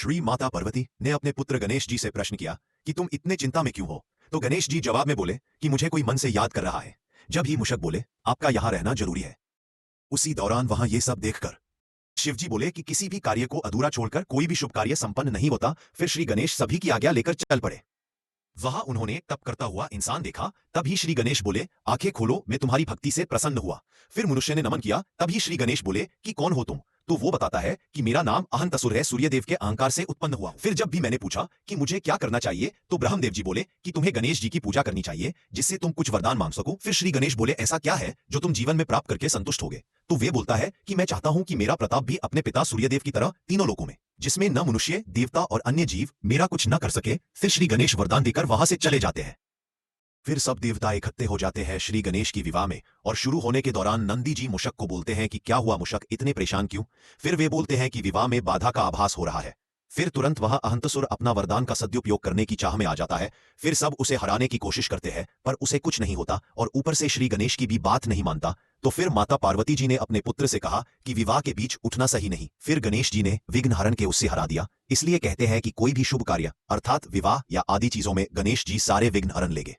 श्री माता पार्वती ने अपने पुत्र गणेश जी से प्रश्न किया कि तुम इतने चिंता में क्यों हो। तो गणेश जी जवाब में बोले कि मुझे कोई मन से याद कर रहा है। जब ही मूषक बोले आपका यहां रहना जरूरी है। उसी दौरान वहां ये सब देखकर शिवजी बोले कि किसी भी कार्य को अधूरा छोड़कर कोई भी शुभ कार्य संपन्न नहीं होता। फिर श्री गणेश सभी की आज्ञा लेकर चल पड़े। वहां उन्होंने तप करता हुआ इंसान देखा। तभी श्री गणेश बोले आंखें खोलो, मैं तुम्हारी भक्ति से प्रसन्न हुआ। फिर मनुष्य ने नमन किया। तभी श्री गणेश बोले कि कौन हो तुम। तो वो बताता है कि मेरा नाम अहंतसुर है, सूर्यदेव के अहंकार से उत्पन्न हुआ। फिर जब भी मैंने पूछा कि मुझे क्या करना चाहिए तो ब्रह्मदेव जी बोले कि तुम्हें गणेश जी की पूजा करनी चाहिए जिससे तुम कुछ वरदान मांग सको। फिर श्री गणेश बोले ऐसा क्या है जो तुम जीवन में प्राप्त करके संतुष्ट होगे। तो वे बोलता है कि मैं चाहता हूं कि मेरा प्रताप भी अपने पिता सूर्यदेव की तरह तीनों लोकों में, जिसमें न मनुष्य, देवता और अन्य जीव मेरा कुछ न कर सके। फिर श्री गणेश वरदान देकर वहां से चले जाते हैं। फिर सब देवता इकट्ठे हो जाते हैं श्री गणेश की विवाह में। और शुरू होने के दौरान नंदी जी मूषक को बोलते हैं कि क्या हुआ मूषक, इतने परेशान क्यों। फिर वे बोलते हैं कि विवाह में बाधा का आभास हो रहा है। फिर तुरंत वहां अहंतसुर अपना वरदान का सदुपयोग करने की चाह में आ जाता है। फिर सब उसे हराने की कोशिश करते हैं पर उसे कुछ नहीं होता और ऊपर से श्री गणेश की भी बात नहीं मानता। तो फिर माता पार्वती जी ने अपने पुत्र से कहा कि विवाह के बीच उठना सही नहीं। फिर गणेश जी ने विघ्न हरण के उससे हरा दिया। इसलिए कहते हैं कि कोई भी शुभ कार्य अर्थात विवाह या आदि चीजों में गणेश जी सारे विघ्न हरण लेंगे।